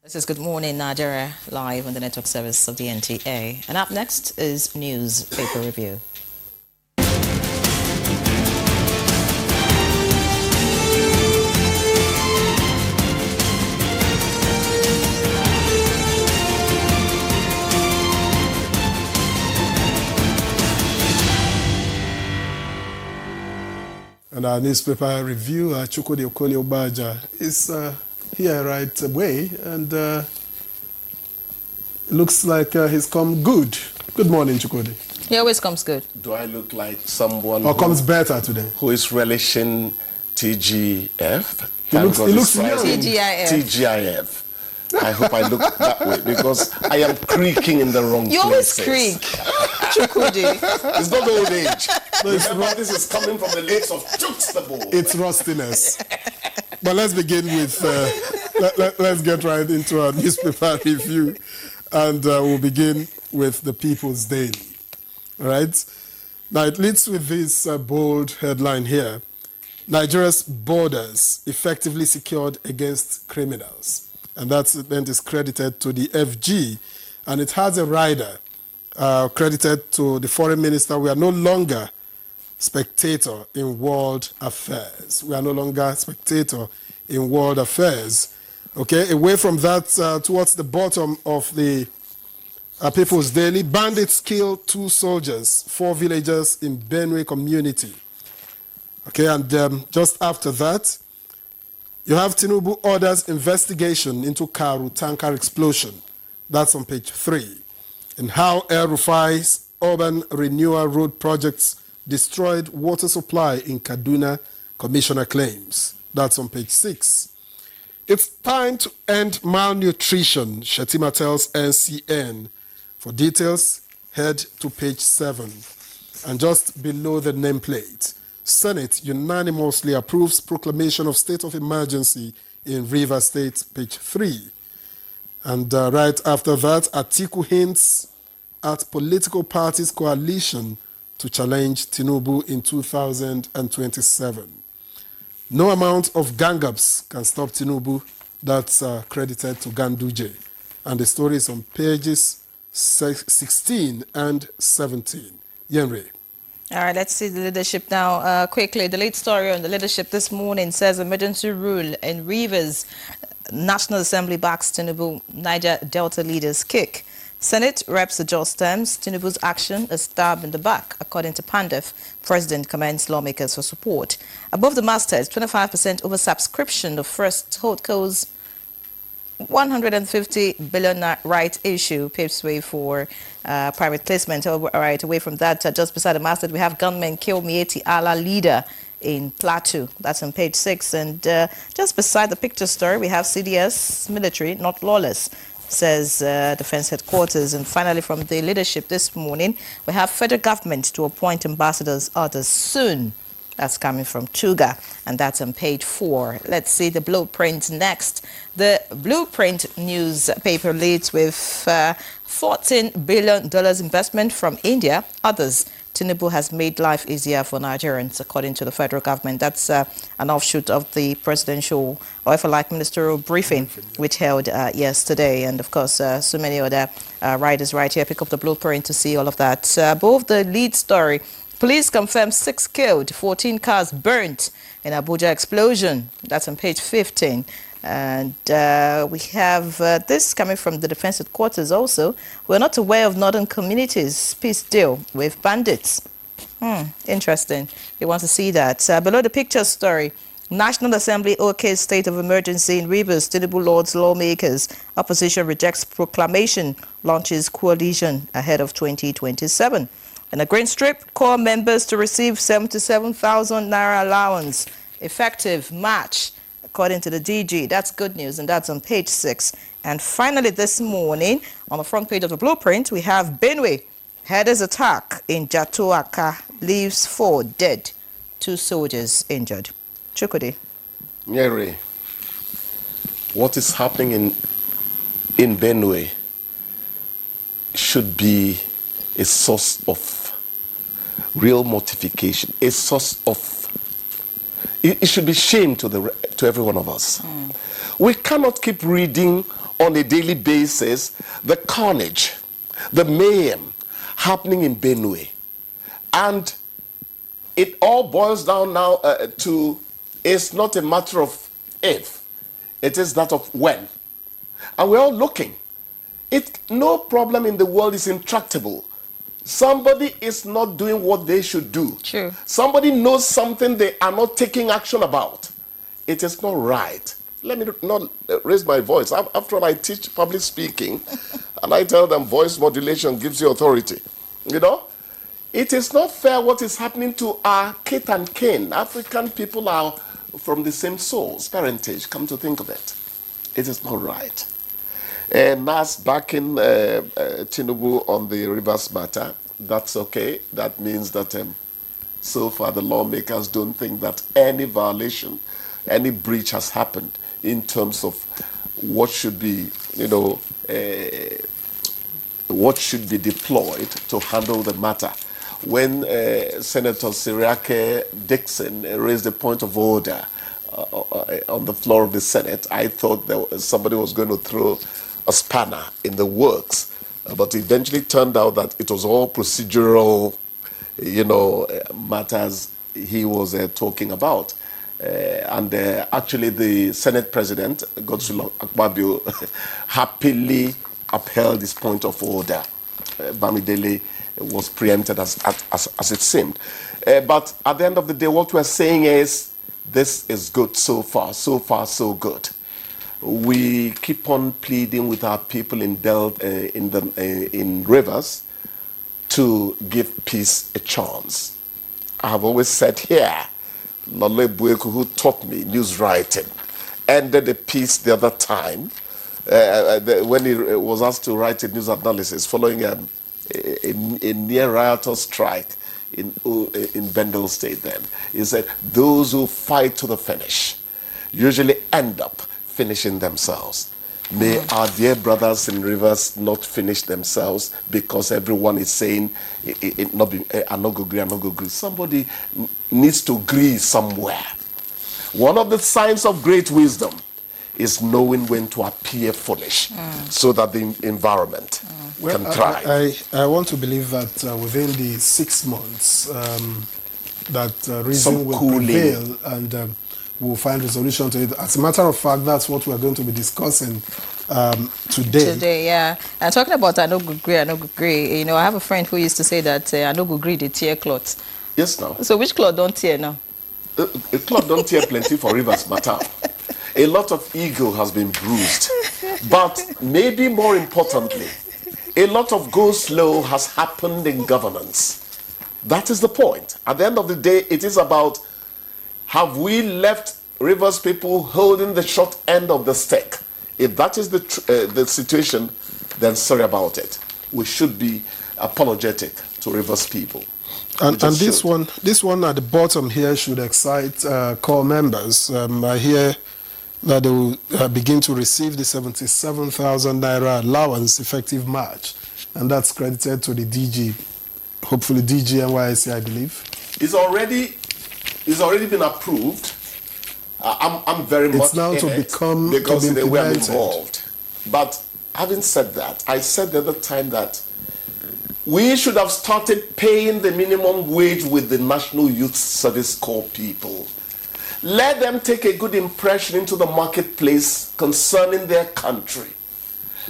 This is Good Morning Nigeria, live on the network service of the NTA. And up next is newspaper review. And our newspaper review, Chukwudi Abuja, is here right away, and looks like he's come good. Good morning, Chukwudi. He always comes good. Do I look like someone comes better today? Who is relishing TGF? He looks young. TGIF. I hope I look that way because I am creaking in the wrong places. You always creak, Chukwudi. It's not old age. No, remember, this is coming from the lips of Chuckstable. It's rustiness. But let's begin with, let's get right into our newspaper review. And we'll begin with the People's Daily. All right? Now, it leads with this bold headline here. Nigeria's borders effectively secured against criminals. And that then is credited to the FG. And it has a rider credited to the foreign minister. We are no longer spectator in world affairs. We are no longer spectator in world affairs. Okay, away from that, towards the bottom of the People's Daily, bandits kill 2 soldiers, 4 villagers in Benue community. Okay, and just after that, you have Tinubu orders investigation into Karu tanker explosion. That's on page 3. And how El Rufai's urban renewal road projects destroyed water supply in Kaduna, commissioner claims. That's on page 6. It's time to end malnutrition, Shetima tells NCN. For details, head to page 7. And just below the nameplate, Senate unanimously approves proclamation of state of emergency in Rivers State, page 3. And right after that, Atiku hints at political parties' coalition to challenge Tinubu in 2027. No amount of gang-ups can stop Tinubu. That's credited to Ganduje. And the story is on pages 16 and 17. Yenre. All right, let's see the leadership now. Quickly, the lead story on the leadership this morning says emergency rule in Rivers. National Assembly backs Tinubu. Niger Delta leaders kick. Senate reps adjust terms. Tinubu's action a stab in the back, according to Pandef. President commends lawmakers for support. Above the mastheads, 25% oversubscription of first holdco's 150 billion right issue paves way for private placement. All right, away from that, just beside the masthead, we have gunmen kill Mieti Allah leader in Plateau. That's on page 6. And just beside the picture story, we have CDS military, not lawless, says Defense Headquarters. And finally, from the leadership this morning, we have federal government to appoint ambassadors orders soon. That's coming from Tuga, and that's on page 4. Let's see the blueprint next. The blueprint newspaper leads with $14 billion investment from India. Others, Tinubu has made life easier for Nigerians, according to the federal government. That's an offshoot of the presidential, or if I like, ministerial briefing, which held yesterday. And of course, so many other writers right here. Pick up the blueprint to see all of that. Both the lead story. Police confirm 6 killed, 14 cars burnt in Abuja explosion. That's on page 15. And we have this coming from the Defense Headquarters also. We're not aware of northern communities' peace deal with bandits. Interesting. You want to see that. Below the picture story, National Assembly OK state of emergency in Rivers. Tinubu Lords lawmakers. Opposition rejects proclamation. Launches coalition ahead of 2027. And a Green Strip, core members to receive 77,000 naira allowance, effective March, according to the DG. That's good news, and that's on page 6. And finally this morning, on the front page of the blueprint, we have Benue. Headers attack in Jatuaka leaves 4 dead, 2 soldiers injured. Chukwudi. Nyeri, what is happening in Benue should be a source of real mortification, a source of, it should be shame to every one of us. We cannot keep reading on a daily basis the carnage, the mayhem happening in Benue. And it all boils down now to, it's not a matter of if, it is that of when. And we're all looking. No problem in the world is intractable. Somebody is not doing what they should do. True. Somebody knows something they are not taking action about. It is not right. Let me not raise my voice. After all, I teach public speaking, and I tell them voice modulation gives you authority. You know? It is not fair what is happening to our kith and kin. African people are from the same source, parentage, come to think of it. It is not right. NAS backing Tinubu on the rivers matter, that's okay. That means that so far the lawmakers don't think that any violation, any breach has happened in terms of what should be, what should be deployed to handle the matter. When Senator Siriake Dixon raised a point of order on the floor of the Senate, I thought that somebody was going to throw a spanner in the works, but eventually turned out that it was all procedural, matters he was talking about. And actually the Senate President, Godswill Akpabio, happily upheld his point of order. Bamidele was preempted as it seemed. But at the end of the day, what we're saying is, this is good so far so good. We keep on pleading with our people in Rivers to give peace a chance. I have always said here, Lole Bueku, who taught me news writing, ended a piece the other time when he was asked to write a news analysis following a near riotous strike in Bendel State then. He said, those who fight to the finish usually end up finishing themselves. May our dear brothers in Rivers not finish themselves because everyone is saying, I'm not going to agree. Somebody needs to agree somewhere. One of the signs of great wisdom is knowing when to appear foolish so that the environment can thrive. I want to believe that within the 6 months that reason will prevail and we'll find resolution to it. As a matter of fact, that's what we're going to be discussing today. Today, yeah. And talking about I no go agree, I have a friend who used to say that I no go agree the tear cloth. Yes, now. So which cloth don't tear now? A cloth don't tear plenty for Rivers matter. A lot of ego has been bruised. But maybe more importantly, a lot of go slow has happened in governance. That is the point. At the end of the day, it is about, have we left Rivers people holding the short end of the stick? If that is the situation, then sorry about it. We should be apologetic to Rivers people. And this one at the bottom here should excite core members. I hear that they will begin to receive the 77,000 naira allowance effective March, and that's credited to the DG, hopefully DG NYSC, I believe. It's already been approved. I'm very much now in to it become because to be they were implemented. involved. But having said that, I said the other time that we should have started paying the minimum wage with the National Youth Service Corps people. Let them take a good impression into the marketplace concerning their country.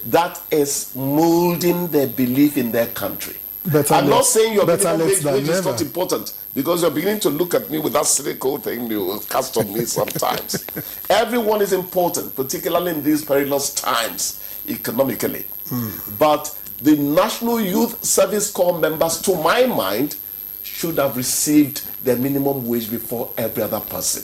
That is molding their belief in their country. I'm not saying your minimum wage is not important, because you're beginning to look at me with that cynical thing you cast on me sometimes. Everyone is important, particularly in these perilous times economically. But the National Youth Service Corps members, to my mind, should have received their minimum wage before every other person.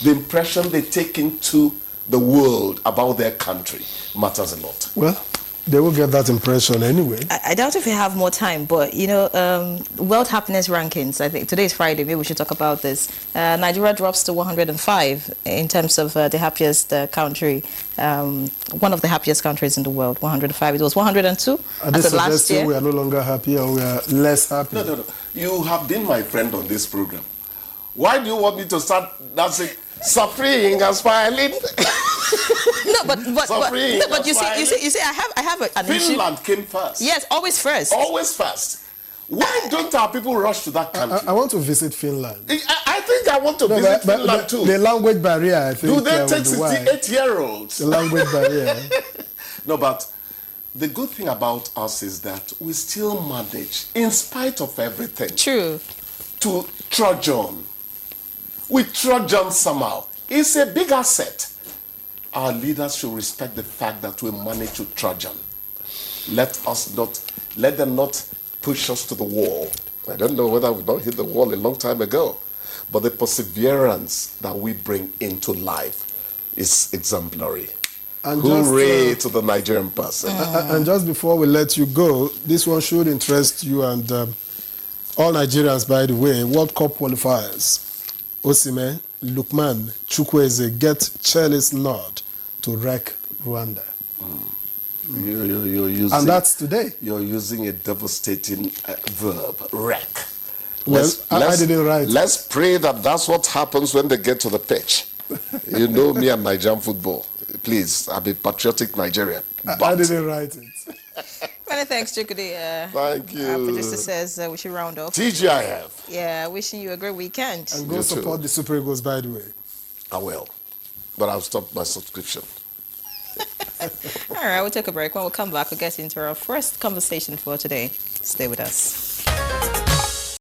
The impression they take into the world about their country matters a lot. Well, they will get that impression anyway. I doubt if we have more time, but World Happiness Rankings, I think today is Friday, maybe we should talk about this. Nigeria drops to 105 in terms of the happiest country, one of the happiest countries in the world, 105. It was 102 as of last year. We are no longer happy or we are less happy? No. You have been my friend on this program. Why do you want me to start dancing, suffering and smiling? No, Suffering, but you see, I have an issue. Finland came first. Yes, always first. Always first. Why don't our people rush to that country? I want to visit Finland. I think I want to visit Finland too. The language barrier, I think. Do they take 68-year-olds? The language barrier. No, but the good thing about us is that we still manage, in spite of everything. True. To trudge on. We trudge on somehow. It's a big asset. Our leaders should respect the fact that we manage to trudge on. Let them not push us to the wall. I don't know whether we've not hit the wall a long time ago, but the perseverance that we bring into life is exemplary. And hooray to the Nigerian person. And just before we let you go, this one should interest you and all Nigerians, by the way. World Cup qualifiers. Osimhen, Lukman, Chukwueze get Chelsea's nod to wreck Rwanda. You're using, and that's today. You're using a devastating verb, wreck. Well, I didn't write. Let's pray that that's what happens when they get to the pitch. You know me and Nigerian football. Please, I'm a patriotic Nigerian. I didn't write it. Many thanks, Chukudi. Thank you. Our producer says we should round off. TGIF. Yeah, wishing you a great weekend. And go support the Super Eagles, by the way. I will. But I'll stop my subscription. All right, we'll take a break. When we come back, we'll get into our first conversation for today. Stay with us.